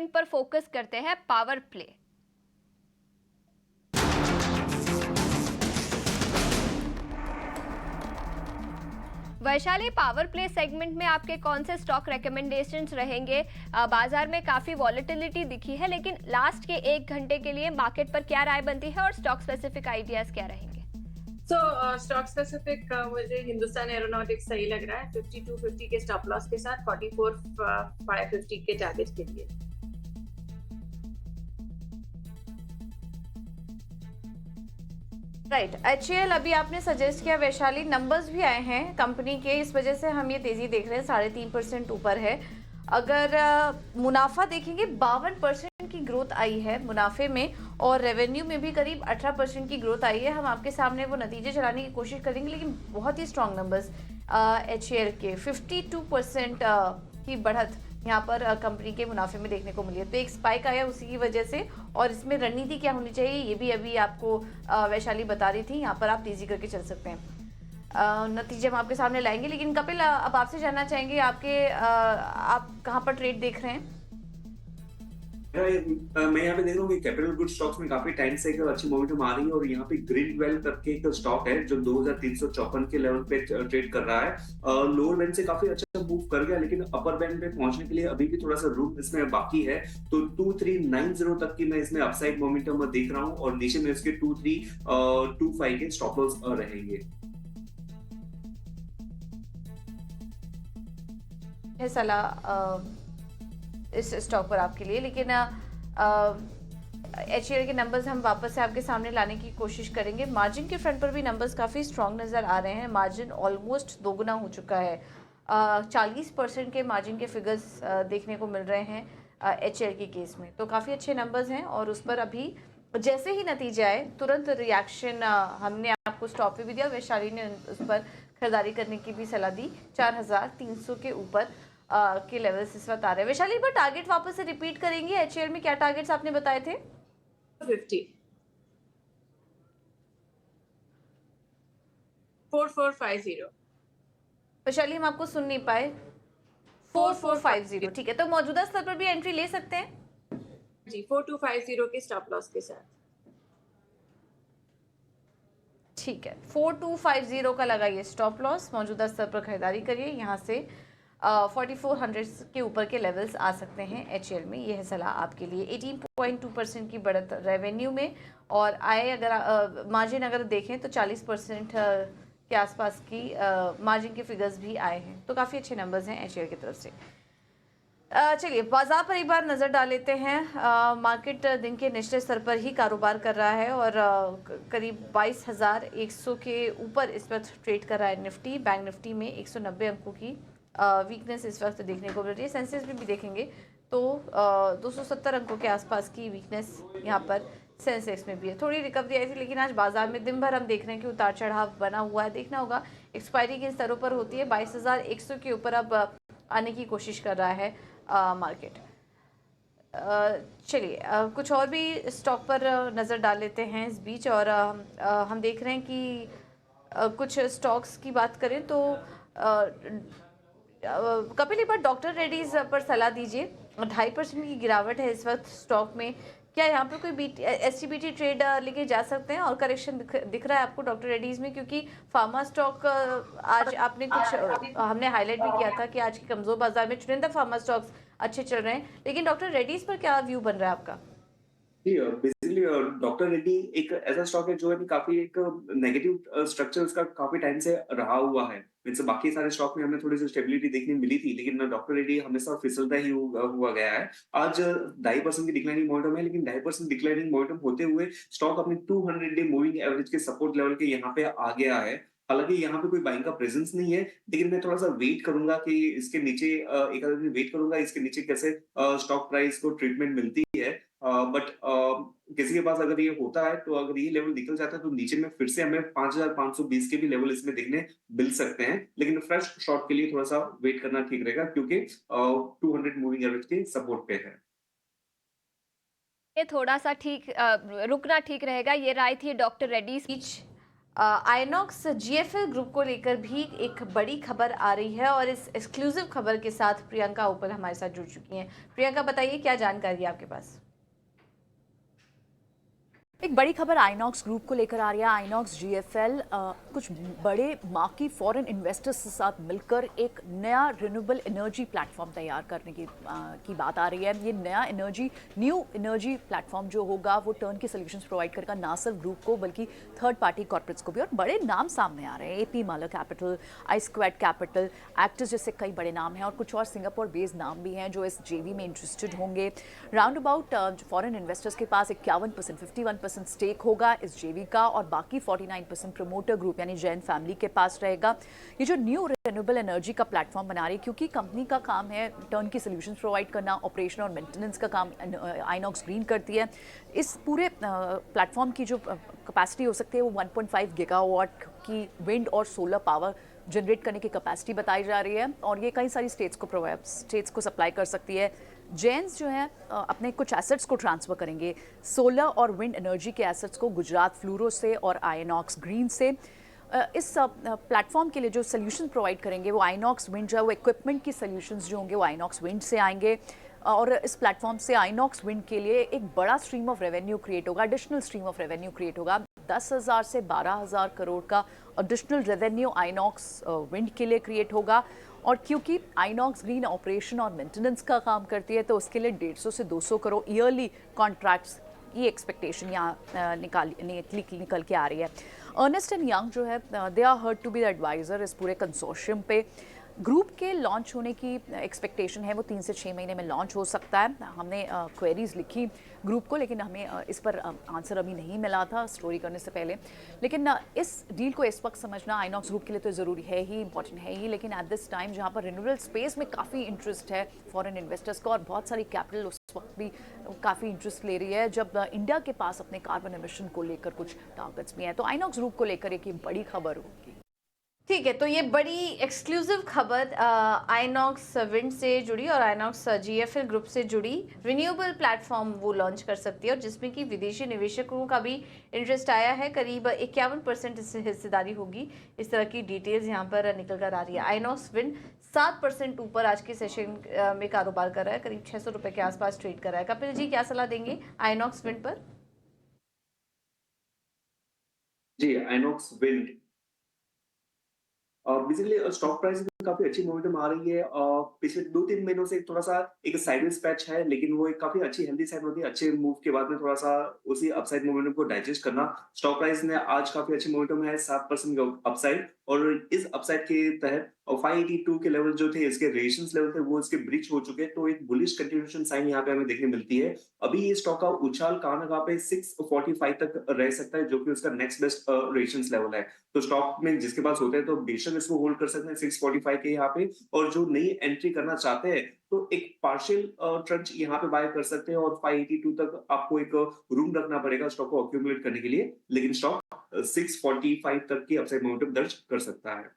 Segment पर focus करते हैं, power play. Vaishali, power play segment में आपके कौन से स्टॉक रिकमेंडेशंस रहेंगे? बाजार में काफी वॉलेटिलिटी दिखी है, लेकिन लास्ट के 1 घंटे के लिए मार्केट पर क्या राय बनती है और स्टॉक स्पेसिफिक आइडियाज क्या रहेंगे? स्टॉक स्पेसिफिक मुझे हिंदुस्तान एरोनॉटिक्स सही लग रहा है 5250 के स्टॉप लॉस के साथ 44550 के टारगेट के लिए। राइट, HAL अभी आपने सजेस्ट किया वैशाली, नंबर्स भी आए हैं कंपनी के, इस वजह से हम ये तेजी देख रहे हैं, 3.5% ऊपर है। अगर मुनाफा देखेंगे 52% की ग्रोथ आई है मुनाफे में, और रेवेन्यू में भी करीब 18% की ग्रोथ आई है। हम आपके सामने वो नतीजे चलाने की कोशिश करेंगे, लेकिन बहुत ही स्ट्रॉन्ग नंबर्स HAL के 52% की बढ़त यहाँ पर कंपनी के मुनाफे में देखने को मिली है। तो एक स्पाइक आया उसी की वजह से, और इसमें रणनीति क्या होनी चाहिए ये भी अभी आपको वैशाली बता रही थी। यहाँ पर आप तेजी करके चल सकते हैं, नतीजे हम आपके सामने लाएंगे। लेकिन कपिल, अब आपसे जानना चाहेंगे आप कहाँ पर ट्रेड देख रहे हैं? मैं यहाँ पे देख रहा हूँ कि कैपिटल गुड स्टॉक्स में काफी टाइम से एक अच्छी मोमेंटम आ रही है, और यहाँ पे ग्रिंडवेल करके एक स्टॉक है जो 2354 के लेवल पे ट्रेड कर रहा है। लोअर बैंड से काफी अच्छा मूव कर गया, लेकिन अपर बैंड पे पहुंचने के लिए अभी भी थोड़ा सा रूम इसमें बाकी है। तो 2390 तक की मैं इसमें अपसाइड मोमेंटम देख रहा हूँ, और नीचे में इसके 2325 के स्टॉप लॉस रहेंगे। है सलाह इस स्टॉक पर आपके लिए, लेकिन HAL के नंबर्स हम वापस से आपके सामने लाने की कोशिश करेंगे। मार्जिन के फ्रंट पर भी नंबर्स काफ़ी स्ट्रॉन्ग नज़र आ रहे हैं, मार्जिन ऑलमोस्ट दोगुना हो चुका है। 40% के मार्जिन के फिगर्स देखने को मिल रहे हैं HAL के केस में, तो काफ़ी अच्छे नंबर्स हैं। और उस पर अभी जैसे ही नतीजे आए तुरंत रिएक्शन हमने आपको स्टॉप पे भी दिया, वैशाली ने उस पर खरीदारी करने की भी सलाह दी। 4300 के ऊपर के लेवल्स इस वक्त आ रहे हैं। वैशाली, एक बार टारगेट वापस से रिपीट करेंगे, HAL में क्या टारगेट्स आपने बताए थे? 50 4450। वैशाली, हम आपको सुन नहीं पाए। 4450, ठीक है, तो मौजूदा स्तर पर भी एंट्री ले सकते हैं जी, 4250 के स्टॉप लॉस के साथ। ठीक है, 4250 का लगाइए स्टॉप लॉस, मौजूदा स्तर पर खरीदारी करिए। यहाँ से 4400 के ऊपर के लेवल्स आ सकते हैं HAL में। यह है सलाह आपके लिए। 18.2% की बढ़त रेवेन्यू में, और आय अगर मार्जिन अगर देखें तो 40% के आसपास की मार्जिन के फिगर्स भी आए हैं, तो काफ़ी अच्छे नंबर्स हैं HAL की तरफ से। चलिए बाजार पर एक बार नज़र डाल लेते हैं। मार्केट दिन के निचले स्तर पर ही कारोबार कर रहा है, और करीब 22,100 के ऊपर इस वक्त ट्रेड कर रहा है निफ्टी। बैंक निफ्टी में 190 अंकों की वीकनेस इस वक्त देखने को मिल रही है। सेंसेक्स भी देखेंगे तो 270 अंकों के आसपास की वीकनेस यहाँ पर सेंसेक्स में भी है। थोड़ी रिकवरी आई थी, लेकिन आज बाजार में दिन भर हम देख रहे हैं कि उतार चढ़ाव बना हुआ है। देखना होगा एक्सपायरी किन स्तरों पर होती है। 22,100 के ऊपर अब आने की कोशिश कर रहा है मार्केट। चलिए कुछ और भी स्टॉक पर नज़र डाल लेते हैं इस बीच। और हम देख रहे हैं कि कुछ स्टॉक्स की बात करें तो कपिल, एक बार डॉक्टर रेड्डीज पर सलाह दीजिए। 2.5% की गिरावट है इस वक्त स्टॉक में। क्या यहाँ पर कोई STBT ट्रेड लेके जा सकते हैं, और करेक्शन दिख रहा है आपको डॉक्टर रेड्डीज में? क्योंकि फार्मा स्टॉक आज आपने कुछ हमने हाईलाइट भी किया था कि आज के कमजोर बाजार में चुनिंदा फार्मा स्टॉक्स अच्छे चल रहे हैं, लेकिन डॉक्टर रेड्डीज पर क्या व्यू बन रहा है आपका? बेसिकली डॉक्टर रेड्डी एक ऐसा स्टॉक है जो है काफी एक नेगेटिव स्ट्रक्चर उसका काफी टाइम से रहा हुआ है। मीन्स बाकी सारे स्टॉक में हमें थोड़ी सी स्टेबिलिटी देखने मिली थी, लेकिन डॉक्टर रेड्डी हमेशा फिसलता ही हुआ गया है। आज 2.5% की डिक्लाइनिंग मोमेंटम है, लेकिन 2.5% डिक्लाइनिंग मोमेंटम होते हुए स्टॉक अपने 200 डे मूविंग एवरेज के सपोर्ट लेवल के यहाँ पे आ गया है। हालांकि यहाँ पे कोई बाइंग का प्रेजेंस नहीं है, लेकिन मैं थोड़ा सा वेट करूंगा कि इसके नीचे एक आध दिन वेट करूंगा इसके नीचे कैसे स्टॉक प्राइस को ट्रीटमेंट मिलती है। बट किसी के पास अगर ये होता है तो अगर ये लेवल निकल जाता है तो नीचे में फिर से हमें 5,520 के भी लेवल इसमें देखने मिल सकते हैं, लेकिन फ्रेश शॉट के लिए थोड़ा सा वेट करना ठीक रहेगा, क्योंकि 200 मूविंग एवरेज के सपोर्ट पे है। ये थोड़ा सा रुकना ठीक रहेगा। ये राय थी doctor Reddy. INOX GFL group को लेकर भी एक बड़ी खबर आ रही है और इस एक्सक्लूसिव खबर के साथ प्रियंका ऊपर हमारे साथ जुड़ चुकी हैं। प्रियंका, बताइए क्या जानकारी है आपके पास? एक बड़ी खबर आइनॉक्स ग्रुप को लेकर आ रही है। आइनॉक्स जीएफएल कुछ बड़े मार्की फॉरेन इन्वेस्टर्स के साथ मिलकर एक नया रिन्यूएबल एनर्जी प्लेटफॉर्म तैयार करने की बात आ रही है। ये नया न्यू एनर्जी प्लेटफॉर्म जो होगा वो टर्न की सोल्यूशंस प्रोवाइड करेगा ना सिर्फ ग्रुप को बल्कि थर्ड पार्टी कॉर्पोरेट्स को भी। और बड़े नाम सामने आ रहे हैं, एपी मॉलर कैपिटल, आई स्क्वाड कैपिटल, एक्टर्स जैसे कई बड़े नाम हैं और कुछ और सिंगापुर बेस्ड नाम भी हैं जो इस जेवी में इंटरेस्टेड होंगे। राउंड अबाउट फॉरेन इन्वेस्टर्स के पास 51%, 51% स्टेक होगा इस जेवी का और बाकी 49% प्रमोटर ग्रुप यानी जैन फैमिली के पास रहेगा। ये जो न्यू रिन्यूएबल एनर्जी का प्लेटफॉर्म बना रही है, क्योंकि कंपनी का काम है टर्न की सोल्यूशंस प्रोवाइड करना, ऑपरेशन और मेंटेनेंस का काम आइनॉक्स ग्रीन करती है। इस पूरे प्लेटफॉर्म की जो कैपेसिटी हो सकती है वो 1.5 गीगावाट की विंड और सोलर पावर जनरेट करने की कैपेसिटी बताई जा रही है और ये कई सारी स्टेट्स को सप्लाई कर सकती है। जेन्स जो है अपने कुछ एसेट्स को ट्रांसफ़र करेंगे, सोलर और विंड एनर्जी के एसेट्स को गुजरात फ्लूरो से और आइनॉक्स ग्रीन से। इस प्लेटफॉर्म के लिए जो सोल्यूशन प्रोवाइड करेंगे वो आइनॉक्स विंड जो है वो इक्विपमेंट की सोल्यूशंस जो होंगे वो आइनॉक्स विंड से आएंगे और इस प्लेटफॉर्म से आइनॉक्स विंड के लिए एक बड़ा स्ट्रीम ऑफ रेवेन्यू क्रिएट होगा, additional stream of revenue create होगा। 10,000 से 12,000 करोड़ का एडिशनल रेवेन्यू आइनॉक्स विंड के लिए क्रिएट होगा। और क्योंकि आइनॉक्स ग्रीन ऑपरेशन और मेंटेनेंस का काम करती है तो उसके लिए 150 से 200 करोड़ ईयरली कॉन्ट्रैक्ट्स की एक्सपेक्टेशन यहाँ निकल के आ रही है। अर्नेस्ट एंड यंग जो है they are heard to be the advisor इस पूरे कंसोर्शियम पे। ग्रुप के लॉन्च होने की एक्सपेक्टेशन है वो 3 से 6 महीने में लॉन्च हो सकता है। हमने क्वेरीज लिखी ग्रुप को लेकिन हमें इस पर आंसर अभी नहीं मिला था स्टोरी करने से पहले। लेकिन इस डील को इस वक्त समझना आइनॉक्स ग्रुप के लिए तो ज़रूरी है ही, इंपॉर्टेंट है ही, लेकिन एट दिस टाइम जहाँ पर रिन्यूएबल स्पेस में काफ़ी इंटरेस्ट है फॉरेन इन्वेस्टर्स को और बहुत सारी कैपिटल उस वक्त भी काफ़ी इंटरेस्ट ले रही है जब इंडिया के पास अपने कार्बन एमिशन को लेकर कुछ टारगेट्स भी हैं, तो आइनॉक्स ग्रुप को लेकर एक बड़ी खबर होगी। ठीक है, तो ये बड़ी एक्सक्लूसिव खबर आइनॉक्स विंड से जुड़ी और आइनॉक्स जीएफएल ग्रुप से जुड़ी रिन्यूएबल प्लेटफॉर्म वो लॉन्च कर सकती है और जिसमें कि विदेशी निवेशकों का भी इंटरेस्ट आया है। करीब 51% इससे हिस्सेदारी होगी। इस तरह की डिटेल्स यहाँ पर निकल कर आ रही है। आइनॉक्स विंड 7% ऊपर आज के सेशन में कारोबार कर रहा है, करीब 600 रुपये के आसपास ट्रेड कर रहा है। कपिल जी क्या सलाह देंगे आइनॉक्स विंड पर? जी, Inox Wind basically stock price में काफी अच्छी मोमेंटम आ रही है। पिछले 2-3 महीनों से थोड़ा सा एक साइडवेज पैच है लेकिन वो एक काफी अच्छी हेल्दी साइड होती है। अच्छे मूव के बाद में थोड़ा सा उसी अपसाइड मोमेंटम को डाइजेस्ट करना। स्टॉक प्राइस ने आज काफी अच्छी मोमेंटम है, 7% का अपसाइड और इस अपसाइड के तहत 582 के लेवल जो थे इसके रेजिस्टेंस लेवल थे वो इसके ब्रीच हो चुके हैं, तो एक बुलिश कंटिन्यूएशन साइन यहाँ पे हमें देखने मिलती है। अभी ये स्टॉक का उछाल कहां ना कहां पे 645 तक रह सकता है जो कि उसका नेक्स्ट बेस्ट रेजिस्टेंस लेवल है। तो स्टॉक में जिसके पास होते हैं तो बेशक इसको होल्ड कर सकते हैं 645 के यहाँ पे, और जो नई एंट्री करना चाहते हैं तो एक पार्शियल ट्रंच यहाँ पे बाय कर सकते हैं और 582 तक आपको एक रूम रखना पड़ेगा स्टॉक को अक्यूमुलेट करने के लिए, लेकिन स्टॉक 645 तक की अपसाइड मोमेंटम दर्ज कर सकता है।